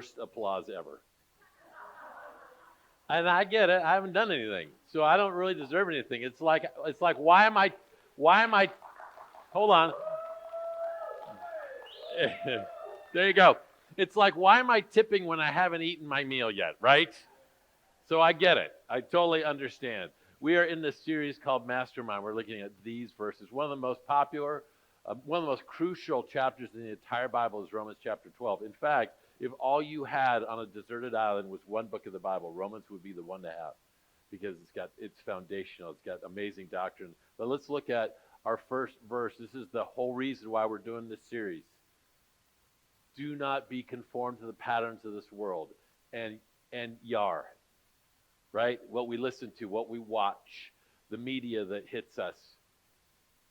worst applause ever. And I get it. I haven't done anything, so I don't really deserve anything. It's like why am I hold on. There you go. It's like, why am I tipping when I haven't eaten my meal yet, right? So I get it. I totally understand. We are in this series called Mastermind. We're looking at these verses. One of the most popular, one of the most crucial chapters in the entire Bible is Romans chapter 12. In fact, if all you had on a deserted island was one book of the Bible, Romans would be the one to have because it's foundational. It's got amazing doctrine. But let's look at our first verse. This is the whole reason why we're doing this series. Do not be conformed to the patterns of this world. And yar, right? What we listen to, what we watch, the media that hits us.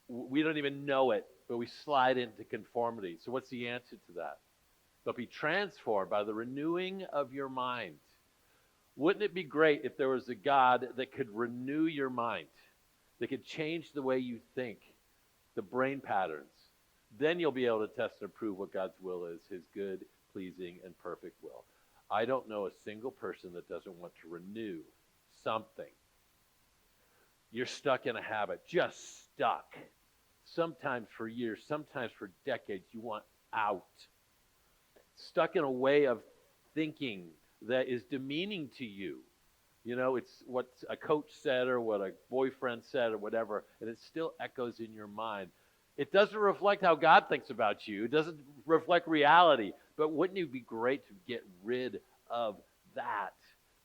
We don't even know it, but we slide into conformity. So what's the answer to that? But be transformed by the renewing of your mind. Wouldn't it be great if there was a God that could renew your mind, that could change the way you think, the brain patterns? Then you'll be able to test and prove what God's will is, his good, pleasing, and perfect will. I don't know a single person that doesn't want to renew something. You're stuck in a habit, just stuck. Sometimes for years, sometimes for decades, you want out. Stuck in a way of thinking that is demeaning to you. You know, it's what a coach said or what a boyfriend said or whatever, and it still echoes in your mind. It doesn't reflect how God thinks about you. It doesn't reflect reality. But wouldn't it be great to get rid of that,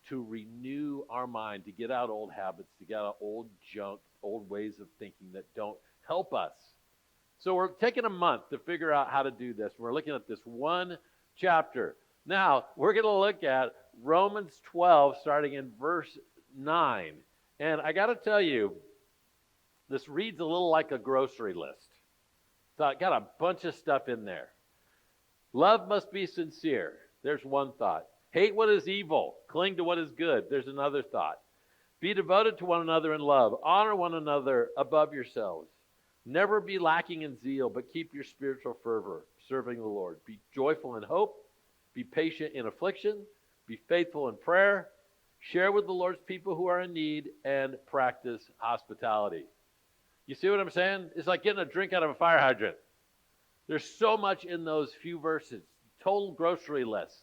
to renew our mind, to get out old habits, to get out old junk, old ways of thinking that don't help us? So we're taking a month to figure out how to do this. We're looking at this one chapter. Now, we're going to look at Romans 12, starting in verse 9. And I got to tell you, this reads a little like a grocery list. So I got a bunch of stuff in there. Love must be sincere. There's one thought. Hate what is evil. Cling to what is good. There's another thought. Be devoted to one another in love. Honor one another above yourselves. Never be lacking in zeal, but keep your spiritual fervor, serving the Lord. Be joyful in hope. Be patient in affliction. Be faithful in prayer. Share with the Lord's people who are in need, and practice hospitality. You see what I'm saying? It's like getting a drink out of a fire hydrant. There's so much in those few verses. Total grocery list.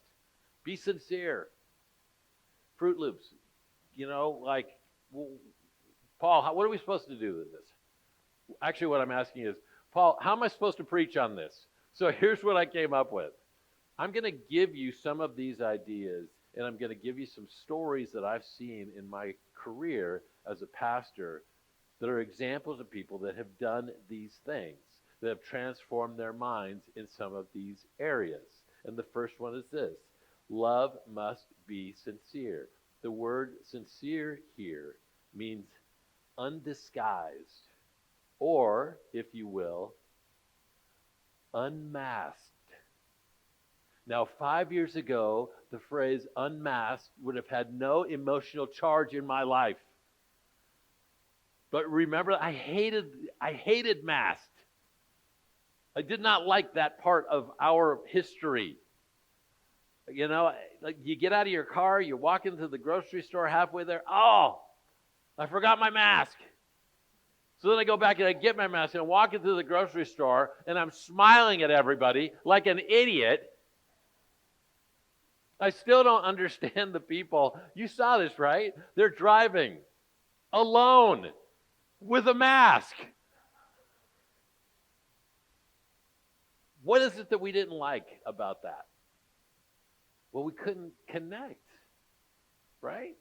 Be sincere. Fruit Loops. You know, like, Paul, what are we supposed to do with this? Actually, what I'm asking is, Paul, how am I supposed to preach on this? So here's what I came up with. I'm going to give you some of these ideas, and I'm going to give you some stories that I've seen in my career as a pastor that are examples of people that have done these things, that have transformed their minds in some of these areas. And the first one is this: love must be sincere. The word sincere here means undisguised, or, if you will, unmasked. Now, 5 years ago, the phrase unmasked would have had no emotional charge in my life. But remember, I hated masked. I did not like that part of our history. You know, like you get out of your car, you walk into the grocery store halfway there. Oh, I forgot my mask. So then I go back and I get my mask and I walk into the grocery store and I'm smiling at everybody like an idiot. I still don't understand the people. You saw this, right? They're driving alone with a mask. What is it that we didn't like about that? Well, we couldn't connect, right?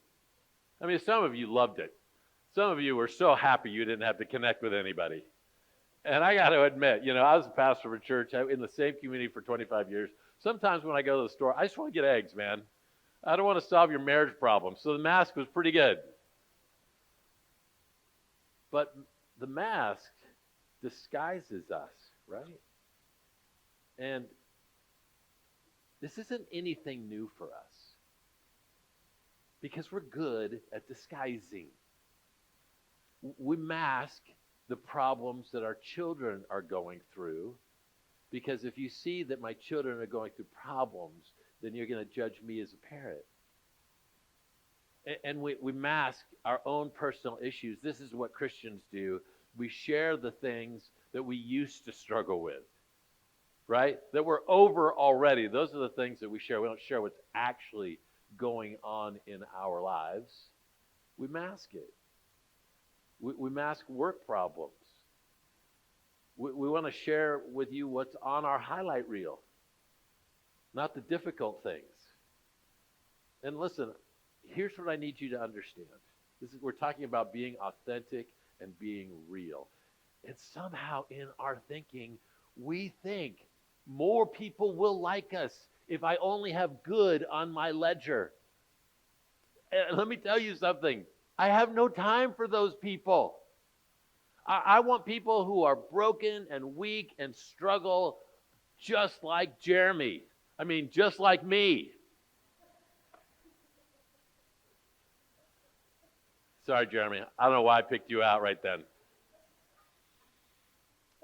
I mean, some of you loved it. Some of you were so happy you didn't have to connect with anybody. And I got to admit, you know, I was a pastor of a church in the same community for 25 years. Sometimes when I go to the store, I just want to get eggs, man. I don't want to solve your marriage problem. So the mask was pretty good. But the mask disguises us, right? And this isn't anything new for us because we're good at disguising. We mask the problems that our children are going through, because if you see that my children are going through problems, then you're going to judge me as a parent. And we mask our own personal issues. This is what Christians do. We share the things that we used to struggle with, right? That we're over already. Those are the things that we share. We don't share what's actually going on in our lives. We mask it. We mask work problems. We want to share with you what's on our highlight reel, not the difficult things. And listen, here's what I need you to understand. We're talking about being authentic and being real. And somehow in our thinking, we think more people will like us if I only have good on my ledger. And let me tell you something. I have no time for those people. I want people who are broken and weak and struggle just like Jeremy. I mean, just like me. Sorry, Jeremy. I don't know why I picked you out right then.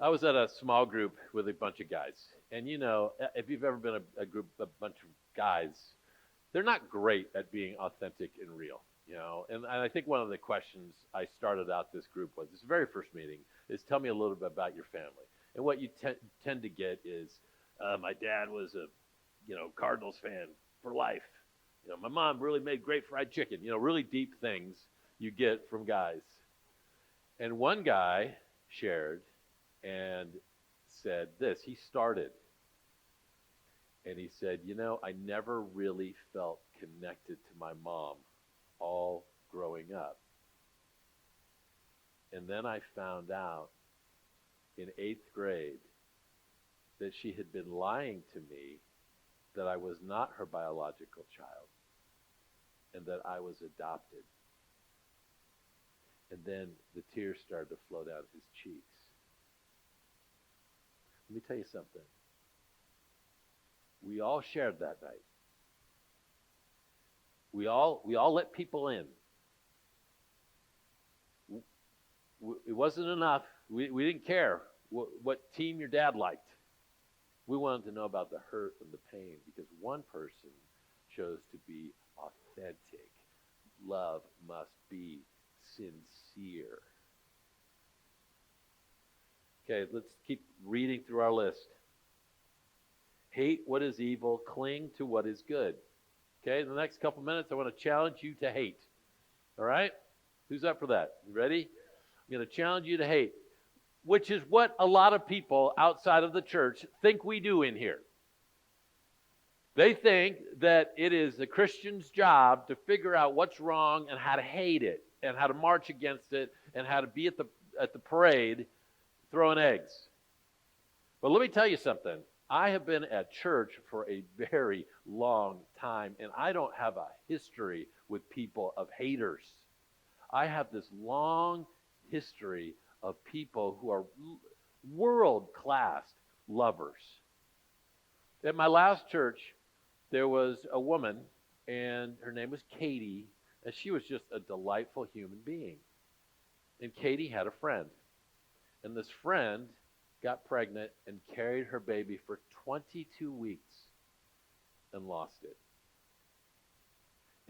I was at a small group with a bunch of guys. And you know, if you've ever been a bunch of guys, they're not great at being authentic and real. You know, and I think one of the questions I started out this group was, this very first meeting, is tell me a little bit about your family. And what you tend to get is, my dad was a, Cardinals fan for life. My mom really made great fried chicken. Really deep things you get from guys. And one guy shared and said this. He started. And he said, I never really felt connected to my mom all growing up. And then I found out in 8th grade that she had been lying to me that I was not her biological child and that I was adopted. And then the tears started to flow down his cheeks. Let me tell you something. We all shared that night. We all let people in. It wasn't enough. We didn't care what team your dad liked. We wanted to know about the hurt and the pain because one person chose to be authentic. Love must be sincere. Okay, let's keep reading through our list. Hate what is evil, cling to what is good. Okay, in the next couple minutes, I want to challenge you to hate. All right? Who's up for that? You ready? I'm going to challenge you to hate, which is what a lot of people outside of the church think we do in here. They think that it is the Christian's job to figure out what's wrong and how to hate it and how to march against it and how to be at the parade throwing eggs. But let me tell you something. I have been at church for a very long time, and I don't have a history with people of haters. I have this long history of people who are world-class lovers. At my last church, there was a woman, and her name was Katie, and she was just a delightful human being. And Katie had a friend, and this friend got pregnant and carried her baby for 22 weeks and lost it.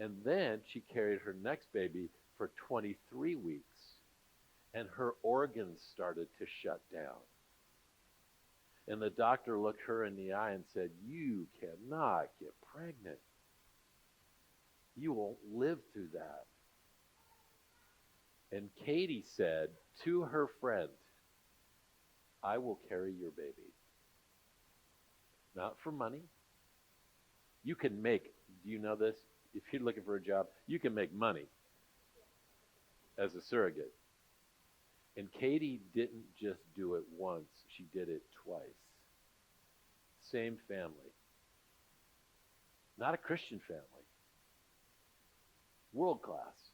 And then she carried her next baby for 23 weeks, and her organs started to shut down. And the doctor looked her in the eye and said, "You cannot get pregnant. You won't live through that." And Katie said to her friend, "I will carry your baby. Not for money. You can make, do you know this? If you're looking for a job, you can make money as a surrogate." And Katie didn't just do it once, she did it twice. Same family. Not a Christian family. World class.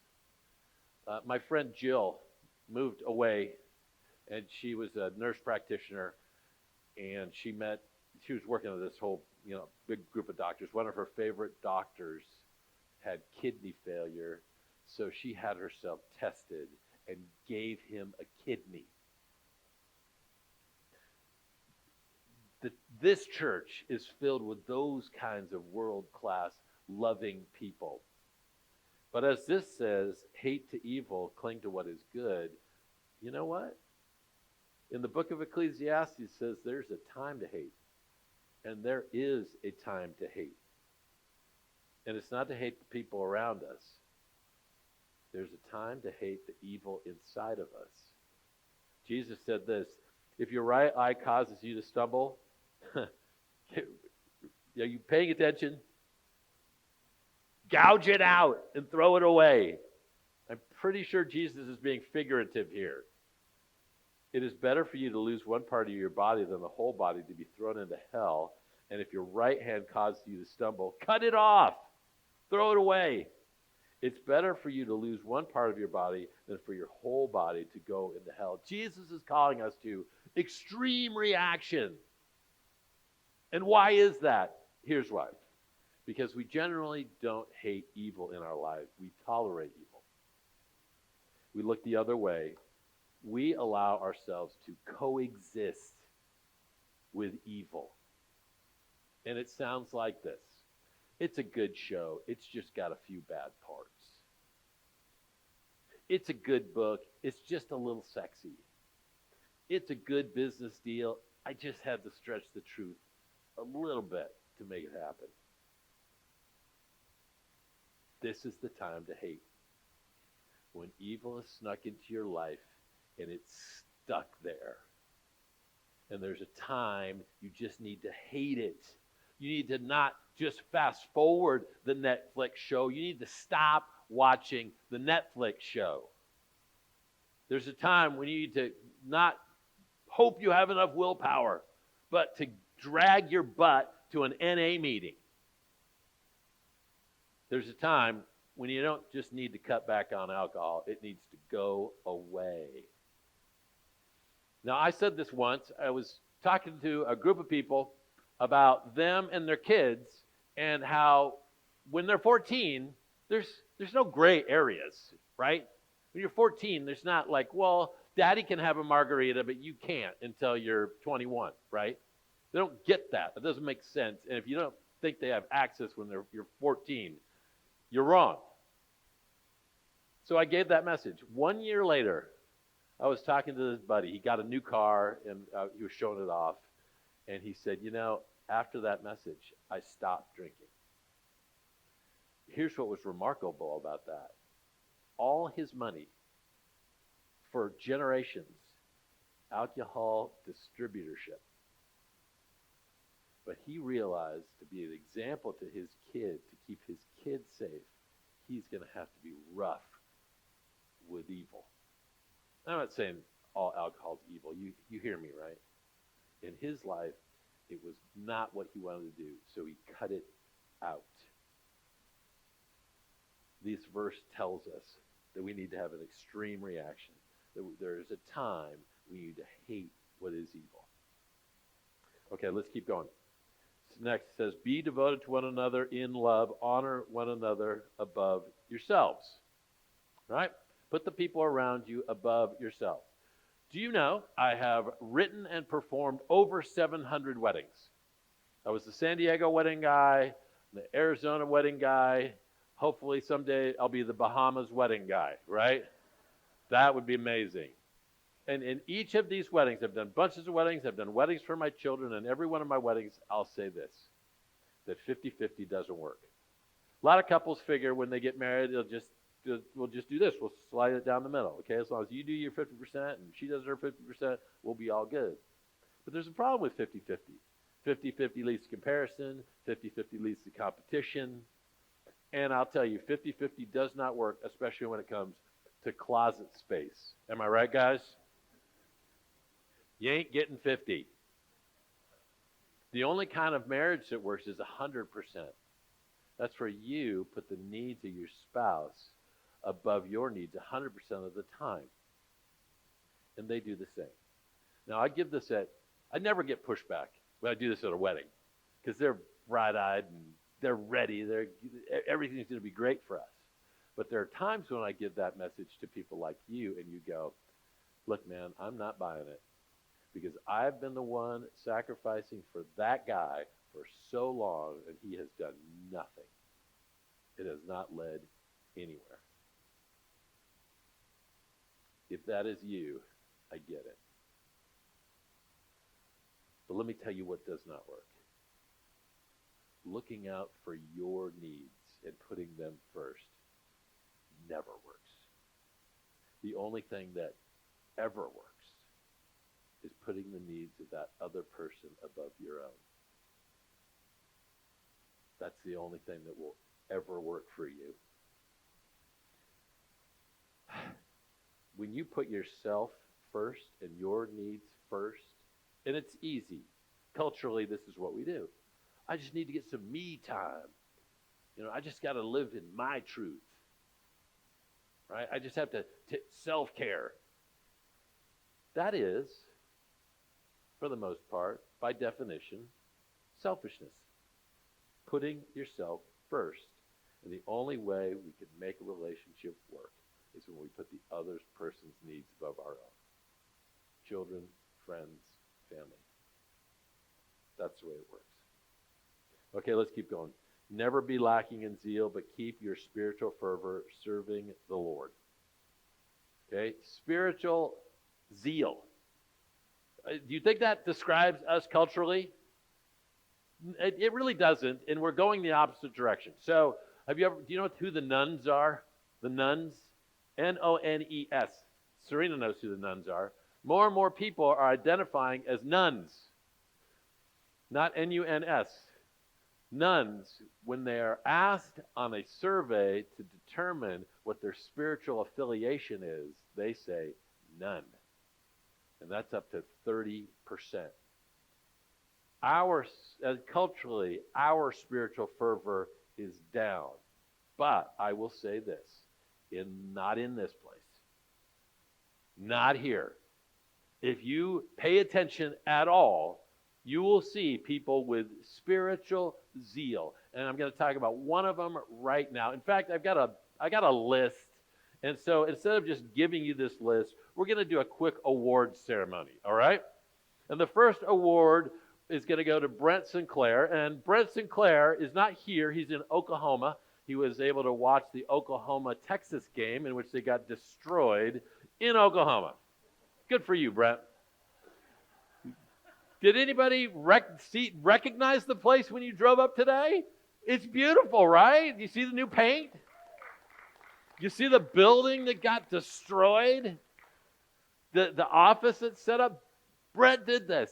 My friend Jill moved away, and she was a nurse practitioner, and she was working with this whole, big group of doctors. One of her favorite doctors had kidney failure, so she had herself tested and gave him a kidney. This church is filled with those kinds of world-class, loving people. But as this says, hate to evil, cling to what is good, you know what? In the book of Ecclesiastes it says there's a time to hate. And there is a time to hate. And it's not to hate the people around us. There's a time to hate the evil inside of us. Jesus said this, if your right eye causes you to stumble, are you paying attention? Gouge it out and throw it away. I'm pretty sure Jesus is being figurative here. It is better for you to lose one part of your body than the whole body to be thrown into hell. And if your right hand causes you to stumble, cut it off. Throw it away. It's better for you to lose one part of your body than for your whole body to go into hell. Jesus is calling us to extreme reaction. And why is that? Here's why. Because we generally don't hate evil in our lives. We tolerate evil. We look the other way. We allow ourselves to coexist with evil. And it sounds like this. It's a good show. It's just got a few bad parts. It's a good book. It's just a little sexy. It's a good business deal. I just had to stretch the truth a little bit to make it happen. This is the time to hate. When evil is snuck into your life and it's stuck there. And there's a time you just need to hate it. You need to not just fast forward the Netflix show. You need to stop watching the Netflix show. There's a time when you need to not hope you have enough willpower, but to drag your butt to an NA meeting. There's a time when you don't just need to cut back on alcohol. It needs to go away. Now, I said this once. I was talking to a group of people about them and their kids and how when they're 14, there's no gray areas, right? When you're 14, there's not like, well, daddy can have a margarita, but you can't until you're 21, right? They don't get that. It doesn't make sense. And if you don't think they have access when you're 14, you're wrong. So I gave that message. 1 year later, I was talking to this buddy. He got a new car, and he was showing it off. And he said, after that message, I stopped drinking. Here's what was remarkable about that. All his money for generations, alcohol distributorship. But he realized to be an example to his kid, to keep his kid safe, he's going to have to be rough with evil. I'm not saying all alcohol is evil. You hear me, right? In his life, it was not what he wanted to do, so he cut it out. This verse tells us that we need to have an extreme reaction, that there is a time we need to hate what is evil. Okay, let's keep going. Next it says, be devoted to one another in love, honor one another above yourselves. Right? Put the people around you above yourself. Do you know I have written and performed over 700 weddings? I was the San Diego wedding guy, the Arizona wedding guy. Hopefully someday I'll be the Bahamas wedding guy, right? That would be amazing. And in each of these weddings, I've done bunches of weddings. I've done weddings for my children. And every one of my weddings, I'll say this, that 50-50 doesn't work. A lot of couples figure when they get married, we'll just do this. We'll slide it down the middle, okay? As long as you do your 50% and she does her 50%, we'll be all good. But there's a problem with 50-50. 50-50 leads to comparison. 50-50 leads to competition. And I'll tell you, 50-50 does not work, especially when it comes to closet space. Am I right, guys? You ain't getting 50. The only kind of marriage that works is 100%. That's where you put the needs of your spouse above your needs 100% of the time. And they do the same. Now, I never get pushback when I do this at a wedding because they're bright-eyed and they're ready. Everything's going to be great for us. But there are times when I give that message to people like you and you go, look, man, I'm not buying it. because I've been the one sacrificing for that guy for so long, and he has done nothing. It has not led anywhere. If that is you, I get it. But let me tell you what does not work. Looking out for your needs and putting them first never works. The only thing that ever works is putting the needs of that other person above your own. That's the only thing that will ever work for you. When you put yourself first and your needs first, and it's easy. Culturally, this is what we do. I just need to get some me time. I just got to live in my truth. Right? I just have to self-care. That is, for the most part, by definition, selfishness. Putting yourself first. And the only way we can make a relationship work is when we put the other person's needs above our own. Children, friends, family. That's the way it works. Okay, let's keep going. Never be lacking in zeal, but keep your spiritual fervor serving the Lord. Okay, spiritual zeal. Do you think that describes us culturally? It really doesn't, and we're going the opposite direction. So, do you know who the nuns are? The nuns? N-O-N-E-S. Serena knows who the nuns are. More and more people are identifying as nuns, not N-U-N-S. Nuns, when they are asked on a survey to determine what their spiritual affiliation is, they say none. And that's up to 30%. Culturally, our spiritual fervor is down. But I will say this, not in this place. Not here. If you pay attention at all, you will see people with spiritual zeal. And I'm going to talk about one of them right now. In fact, I got a list. And so instead of just giving you this list, we're going to do a quick awards ceremony, all right? And the first award is going to go to Brent Sinclair. And Brent Sinclair is not here. He's in Oklahoma. He was able to watch the Oklahoma-Texas game in which they got destroyed in Oklahoma. Good for you, Brent. Did anybody recognize the place when you drove up today? It's beautiful, right? You see the new paint? You see the building that got destroyed? The office that's set up? Brett did this.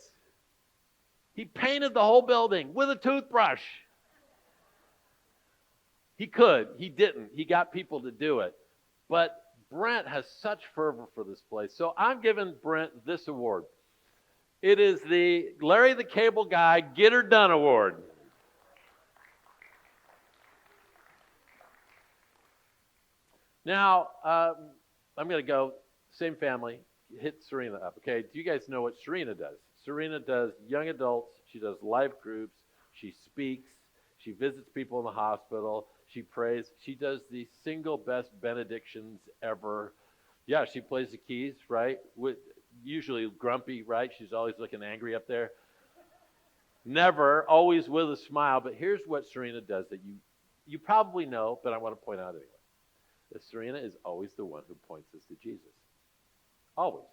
He painted the whole building with a toothbrush. He could. He didn't. He got people to do it. But Brent has such fervor for this place. So I'm giving Brent this award. It is the Larry the Cable Guy Get Her Done Award. Now, I'm going to go, same family, hit Serena up. Okay, do you guys know what Serena does? Serena does young adults. She does life groups. She speaks. She visits people in the hospital. She prays. She does the single best benedictions ever. Yeah, she plays the keys, right? Usually grumpy, right? She's always looking angry up there. Never, always with a smile. But here's what Serena does that you probably know, but I want to point out anyway. That Serena is always the one who points us to Jesus. Always.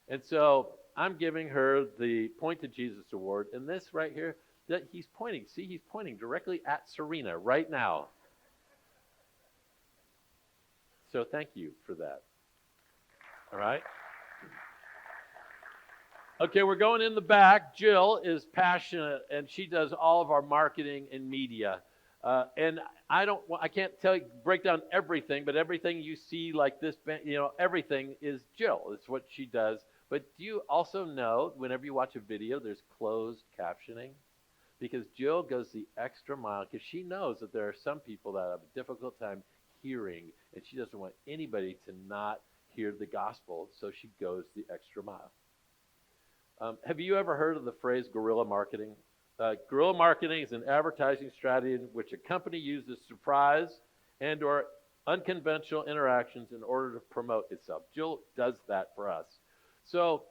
And so I'm giving her the Point to Jesus Award. And this right here, that he's pointing. See, he's pointing directly at Serena right now. So thank you for that. All right? Okay, we're going in the back. Jill is passionate, and she does all of our marketing and media. And I can't break down everything, but everything you see like this, everything is Jill. It's what she does. But do you also know, whenever you watch a video, there's closed captioning? Because Jill goes the extra mile, because she knows that there are some people that have a difficult time hearing, and she doesn't want anybody to not hear the gospel, so she goes the extra mile. Have you ever heard of the phrase guerrilla marketing? Guerrilla marketing is an advertising strategy in which a company uses surprise and or unconventional interactions in order to promote itself. Jill does that for us. So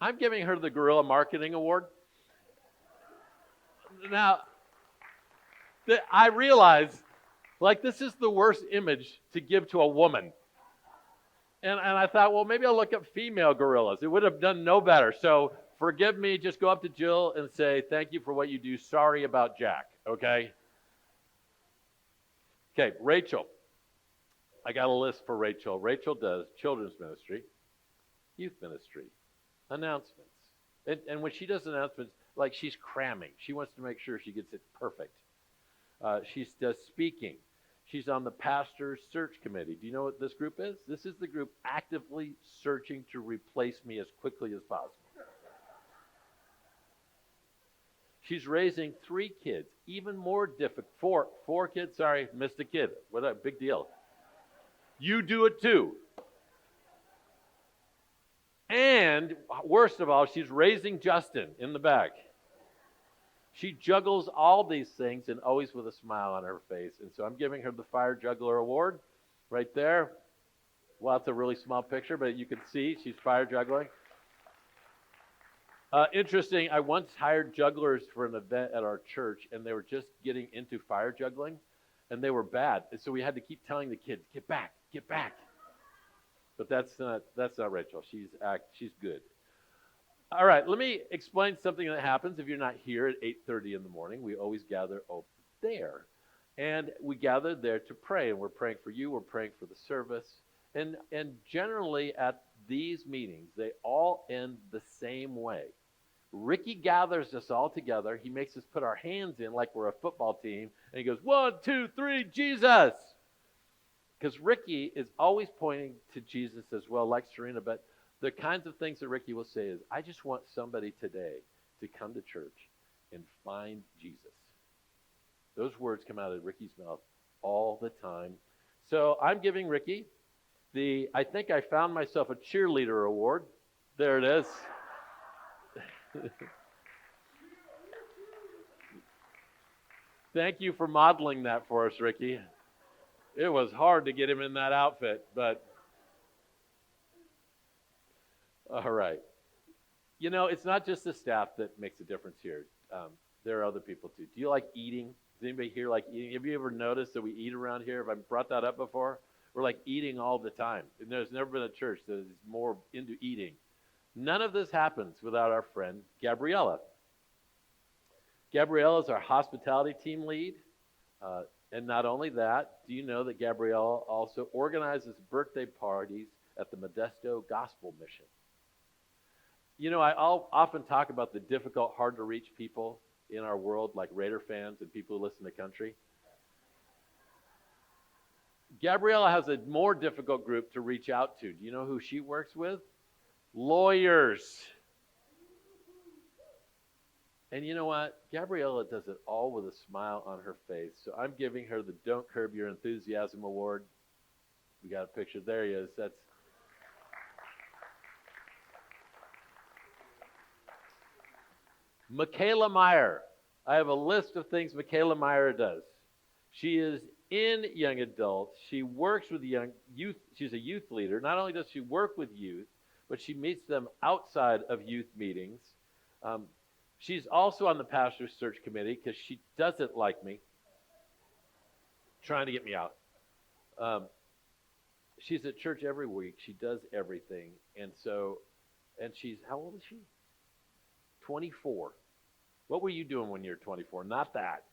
I'm giving her the Guerrilla Marketing Award. Now, I realize, like, this is the worst image to give to a woman. And I thought, well, maybe I'll look up female gorillas. It would have done no better. So forgive me. Just go up to Jill and say, thank you for what you do. Sorry about Jack, okay? Okay, Rachel. I got a list for Rachel. Rachel does children's ministry, youth ministry, announcements. And when she does announcements, like she's cramming. She wants to make sure she gets it perfect. She does speaking. She's on the pastor's search committee. Do you know what this group is? This is the group actively searching to replace me as quickly as possible. She's raising 3 kids, even more difficult. Four kids, sorry, missed a kid. What a big deal. You do it too. And worst of all, she's raising Justin in the back. She juggles all these things and always with a smile on her face. And so I'm giving her the Fire Juggler Award right there. Well, it's a really small picture, but you can see she's fire juggling. Interesting, I once hired jugglers for an event at our church, and they were just getting into fire juggling, and they were bad. And so we had to keep telling the kids, get back, get back. But that's not Rachel. She's good. All right, let me explain something that happens if you're not here at 8:30 in the morning. We always gather over there. And we gather there to pray, and we're praying for you, we're praying for the service. And generally at these meetings, they all end the same way. Ricky gathers us all together. He makes us put our hands in like we're a football team, and he goes, 1, 2, 3, Jesus! Because Ricky is always pointing to Jesus as well, like Serena, but the kinds of things that Ricky will say is, I just want somebody today to come to church and find Jesus. Those words come out of Ricky's mouth all the time. So I'm giving Ricky I think I found myself a cheerleader award. There it is. Thank you for modeling that for us, Ricky. It was hard to get him in that outfit, but all right. You know, it's not just the staff that makes a difference here. There are other people too. Do you like eating? Does anybody here like eating? Have you ever noticed that we eat around here? Have I brought that up before? We're like eating all the time. And there's never been a church that is more into eating. None of this happens without our friend Gabriella. Gabriella is our hospitality team lead. And not only that, do you know that Gabriella also organizes birthday parties at the Modesto Gospel Mission? You know, I'll often talk about the difficult, hard-to-reach people in our world, like Raider fans and people who listen to country. Gabriella has a more difficult group to reach out to. Do you know who she works with? Lawyers. And you know what? Gabriella does it all with a smile on her face. So I'm giving her the Don't Curb Your Enthusiasm Award. We got a picture. There he is. That's Michaela Meyer. I have a list of things Michaela Meyer does. She is in young adults. She works with young youth. She's a youth leader. Not only does she work with youth, but she meets them outside of youth meetings. She's also on the pastor's search committee because she doesn't like me, trying to get me out. She's at church every week. She does everything. And she's, how old is she? 24. What were you doing when you were 24? Not that.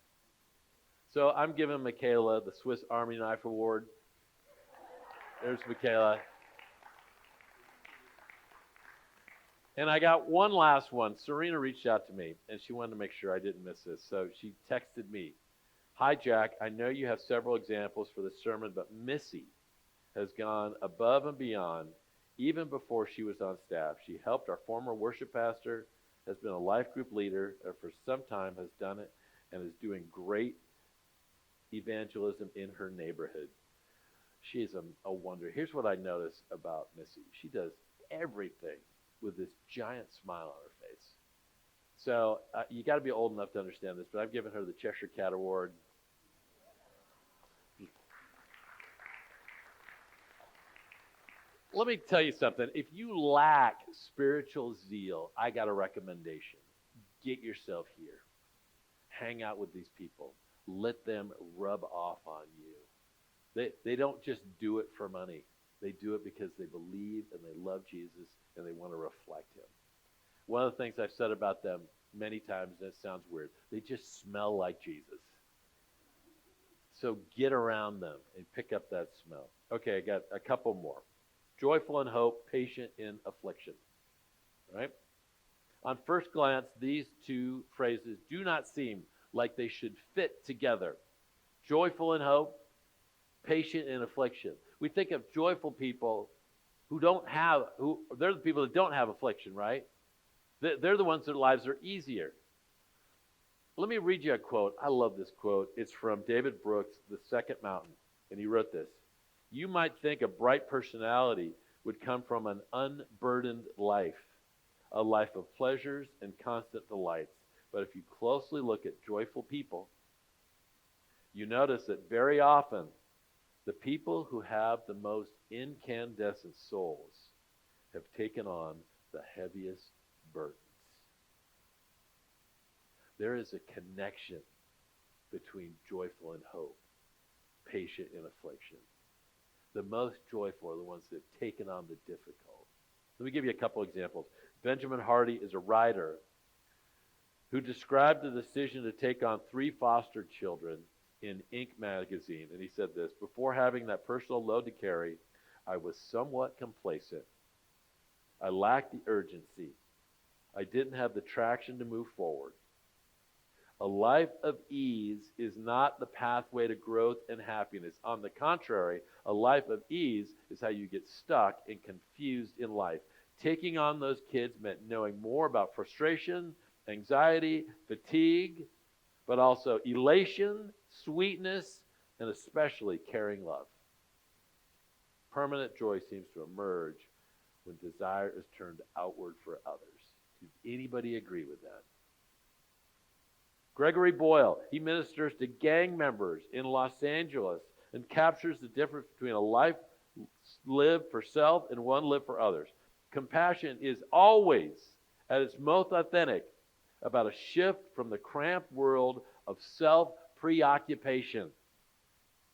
So I'm giving Michaela the Swiss Army Knife Award. There's Michaela. And I got one last one. Serena reached out to me, and she wanted to make sure I didn't miss this. So she texted me, "Hi, Jack. I know you have several examples for the sermon, but Missy has gone above and beyond even before she was on staff. She helped our former worship pastor, has been a life group leader for some time, has done it, and is doing great evangelism in her neighborhood. She's a wonder." Here's what I notice about Missy. She does everything with this giant smile on her face. So you got to be old enough to understand this, but I've given her the Cheshire Cat Award. let me tell you something. If you lack spiritual zeal, I got a recommendation. Get yourself here. Hang out with these people. Let them rub off on you. They don't just do it for money. They do it because they believe and they love Jesus and they want to reflect him. One of the things I've said about them many times, and it sounds weird, they just smell like Jesus. So get around them and pick up that smell. Okay, I got a couple more. Joyful in hope, patient in affliction. Right? On first glance, these two phrases do not seem like they should fit together. Joyful in hope, patient in affliction. We think of joyful people they're the people that don't have affliction, right? They're the ones their lives are easier. Let me read you a quote. I love this quote. It's from David Brooks, The Second Mountain, and he wrote this. You might think a bright personality would come from an unburdened life, a life of pleasures and constant delights. But if you closely look at joyful people, you notice that very often the people who have the most incandescent souls have taken on the heaviest burdens. There is a connection between joyful and hope, patient in affliction. The most joyful are the ones that have taken on the difficult. Let me give you a couple examples. Benjamin Hardy is a writer who described the decision to take on 3 foster children in Inc. magazine. And he said this, before having that personal load to carry, I was somewhat complacent. I lacked the urgency. I didn't have the traction to move forward. A life of ease is not the pathway to growth and happiness. On the contrary, a life of ease is how you get stuck and confused in life. Taking on those kids meant knowing more about frustration, anxiety, fatigue, but also elation, sweetness, and especially caring love. Permanent joy seems to emerge when desire is turned outward for others. Does anybody agree with that? Gregory Boyle, he ministers to gang members in Los Angeles and captures the difference between a life lived for self and one lived for others. Compassion is always, at its most authentic, about a shift from the cramped world of self-preoccupation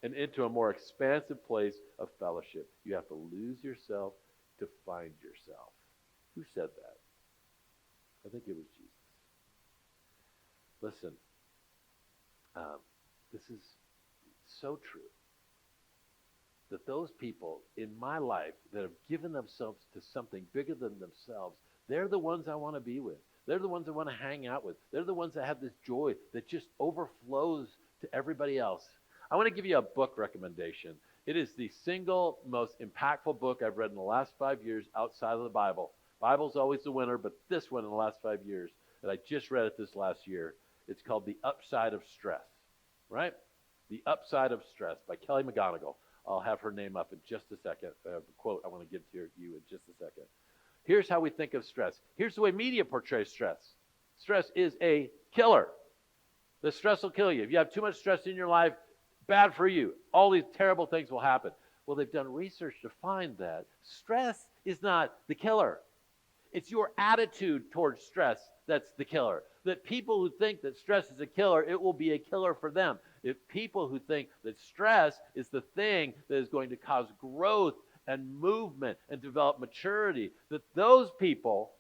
and into a more expansive place of fellowship. You have to lose yourself to find yourself. Who said that? I think it was Jesus. Listen, this is so true. That those people in my life that have given themselves to something bigger than themselves, they're the ones I want to be with. They're the ones I want to hang out with. They're the ones that have this joy that just overflows to everybody else. I want to give you a book recommendation. It is the single most impactful book I've read in the last 5 years outside of the Bible. Bible's always the winner, but this one in the last 5 years that I just read it this last year, it's called The Upside of Stress, right? The Upside of Stress by Kelly McGonigal. I'll have her name up in just a second. I have a quote I want to give to you in just a second. Here's how we think of stress. Here's the way media portrays stress. Stress is a killer. The stress will kill you. If you have too much stress in your life, bad for you. All these terrible things will happen. Well, they've done research to find that stress is not the killer. It's your attitude towards stress that's the killer. That people who think that stress is a killer, it will be a killer for them. If people who think that stress is the thing that is going to cause growth and movement and develop maturity, that those people,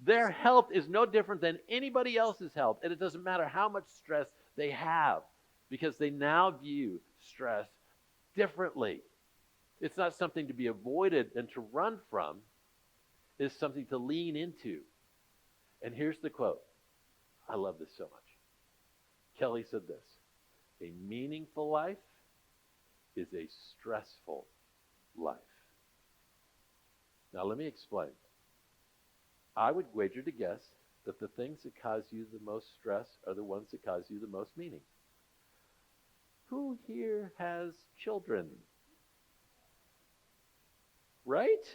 their health is no different than anybody else's health. And it doesn't matter how much stress they have, because they now view stress differently. It's not something to be avoided and to run from. It's something to lean into. And here's the quote. I love this so much. Kelly said this, a meaningful life is a stressful life. Now let me explain. I would wager to guess that the things that cause you the most stress are the ones that cause you the most meaning. Who here has children? Right?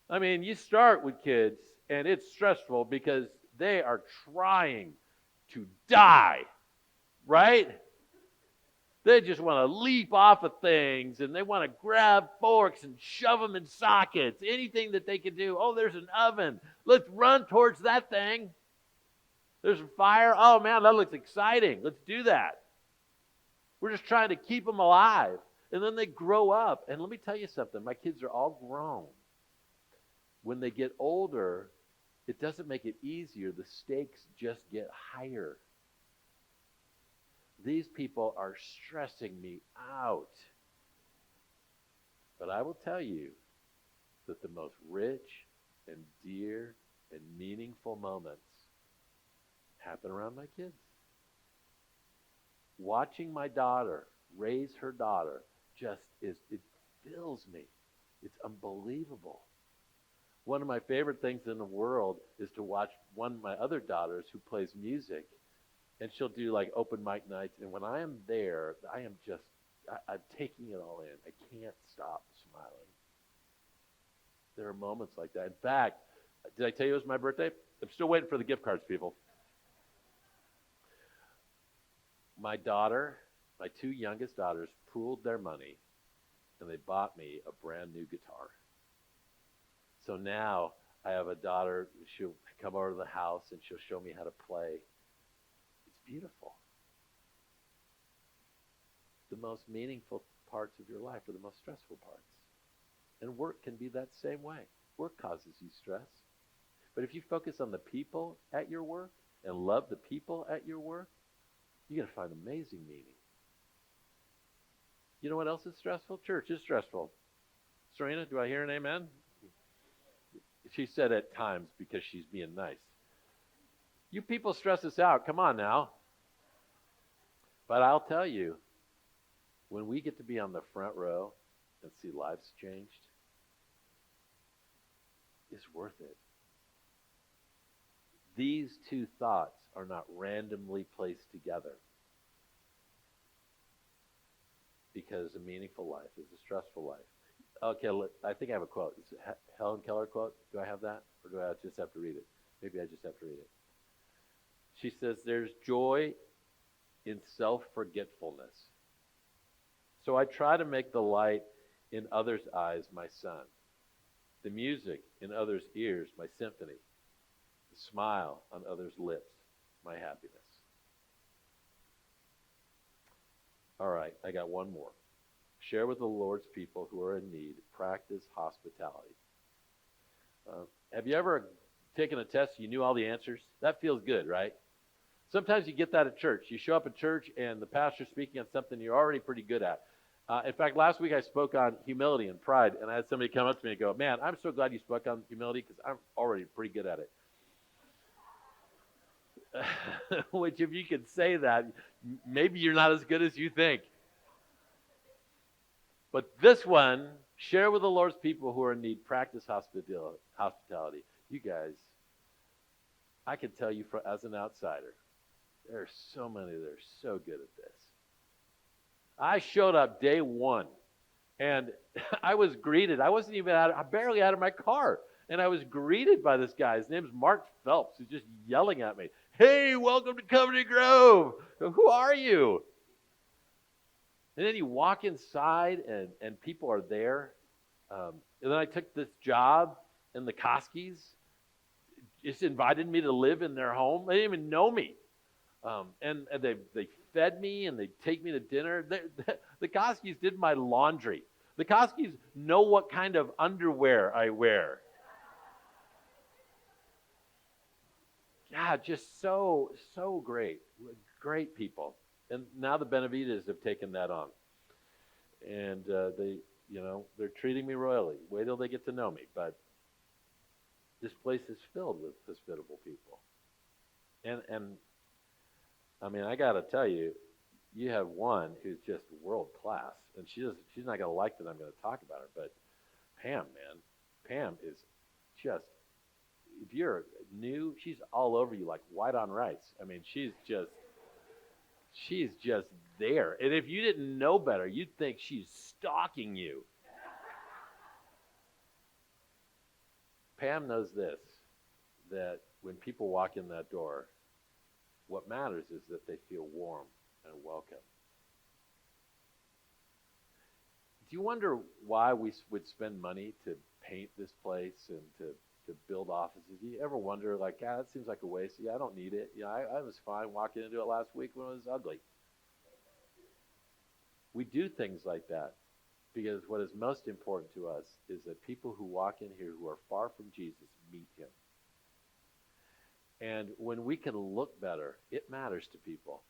I mean, you start with kids and it's stressful because they are trying to die, right? They just want to leap off of things, and they want to grab forks and shove them in sockets. Anything that they can do. Oh, there's an oven. Let's run towards that thing. There's a fire. Oh, man, that looks exciting. Let's do that. We're just trying to keep them alive. And then they grow up. And let me tell you something. My kids are all grown. When they get older, it doesn't make it easier. The stakes just get higher. These people are stressing me out. But I will tell you that the most rich and dear and meaningful moments happen around my kids. Watching my daughter raise her daughter it fills me. It's unbelievable. One of my favorite things in the world is to watch one of my other daughters who plays music, and she'll do like open mic nights, and when I am there, I'm taking it all in. I can't stop smiling. There are moments like that. In fact, did I tell you it was my birthday? I'm still waiting for the gift cards, people. My two youngest daughters pooled their money, and they bought me a brand new guitar. So now I have a daughter, she'll come over to the house and she'll show me how to play. It's beautiful. The most meaningful parts of your life are the most stressful parts. And work can be that same way. Work causes you stress. But if you focus on the people at your work and love the people at your work, you're going to find amazing meaning. You know what else is stressful? Church is stressful. Serena, do I hear an amen? She said at times because she's being nice. You people stress us out. Come on now. But I'll tell you, when we get to be on the front row and see lives changed, it's worth it. These two thoughts are not randomly placed together. Because a meaningful life is a stressful life. Okay, I think I have a quote. It's a Helen Keller quote. Do I have that? Or do I just have to read it? Maybe I just have to read it. She says, there's joy in self-forgetfulness. So I try to make the light in others' eyes my sun. The music in others' ears my symphony. The smile on others' lips my happiness. All right, I got one more. Share with the Lord's people who are in need. Practice hospitality. Have you ever taken a test, you knew all the answers? That feels good, right? Sometimes you get that at church. You show up at church and the pastor's speaking on something you're already pretty good at. In fact, last week I spoke on humility and pride, and I had somebody come up to me and go, man, I'm so glad you spoke on humility because I'm already pretty good at it. Which, if you could say that, maybe you're not as good as you think. But this one, share with the Lord's people who are in need, practice hospitality. You guys, I can tell you as an outsider, there are so many that are so good at this. I showed up day one, and I was greeted. I wasn't even barely out of my car. And I was greeted by this guy. His name's Mark Phelps, who's just yelling at me. Hey, welcome to Covenant Grove. Who are you? And then you walk inside, and people are there. And then I took this job, and the Koskis just invited me to live in their home. They didn't even know me. And they fed me, and they take me to dinner. The Koskis did my laundry. The Koskis know what kind of underwear I wear. God, just so great. Great people. And now the Benavides have taken that on. And they're treating me royally. Wait till they get to know me. But this place is filled with hospitable people. And I mean, I got to tell you, you have one who's just world class. And she's not going to like that I'm going to talk about her. But Pam, man. Pam is just, if you're new, she's all over you like white on rice. I mean, she's just there. And if you didn't know better, you'd think she's stalking you. Pam knows this, that when people walk in that door, what matters is that they feel warm and welcome. Do you wonder why we would spend money to paint this place and to build offices? Do you ever wonder, like, God, that seems like a waste. Yeah, I don't need it. Yeah, I was fine walking into it last week when it was ugly. We do things like that because what is most important to us is that people who walk in here who are far from Jesus meet him. And when we can look better, it matters to people.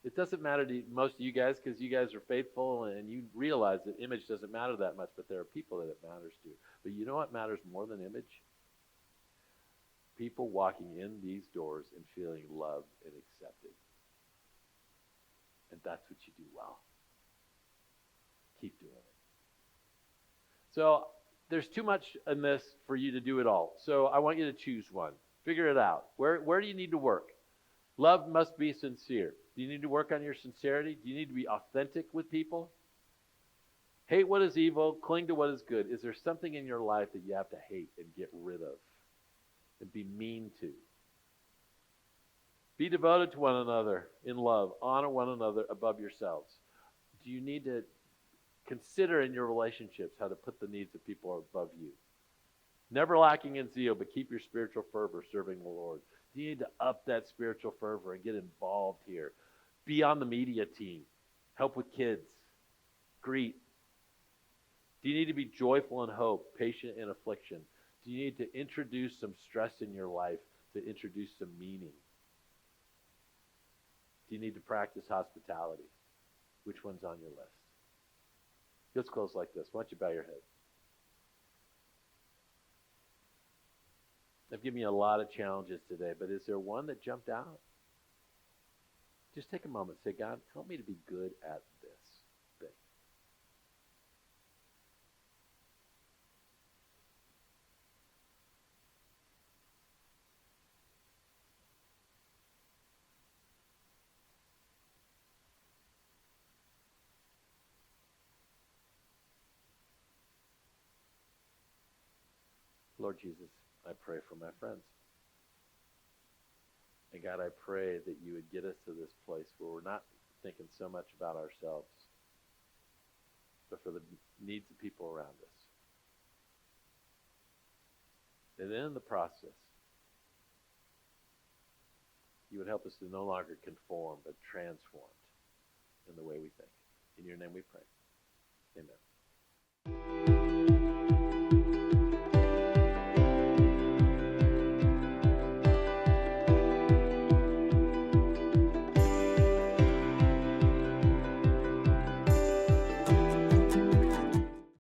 It doesn't matter to most of you guys because you guys are faithful and you realize that image doesn't matter that much, but there are people that it matters to. But you know what matters more than image? People walking in these doors and feeling loved and accepted. And that's what you do well. Keep doing it. So there's too much in this for you to do it all. So I want you to choose one. Figure it out. Where do you need to work? Love must be sincere. Do you need to work on your sincerity? Do you need to be authentic with people? Hate what is evil, cling to what is good. Is there something in your life that you have to hate and get rid of and be mean to? Be devoted to one another in love. Honor one another above yourselves. Do you need to consider in your relationships how to put the needs of people above you? Never lacking in zeal, but keep your spiritual fervor serving the Lord. Do you need to up that spiritual fervor and get involved here? Be on the media team. Help with kids. Greet. Do you need to be joyful in hope, patient in affliction? Do you need to introduce some stress in your life to introduce some meaning? Do you need to practice hospitality? Which one's on your list? Let's close like this. Why don't you bow your head? I've given you a lot of challenges today, but is there one that jumped out? Just take a moment. Say, God, help me to be good at this thing. Lord Jesus, I pray for my friends. And God, I pray that you would get us to this place where we're not thinking so much about ourselves, but for the needs of people around us. And then in the process, you would help us to no longer conform, but transformed in the way we think. In your name we pray. Amen.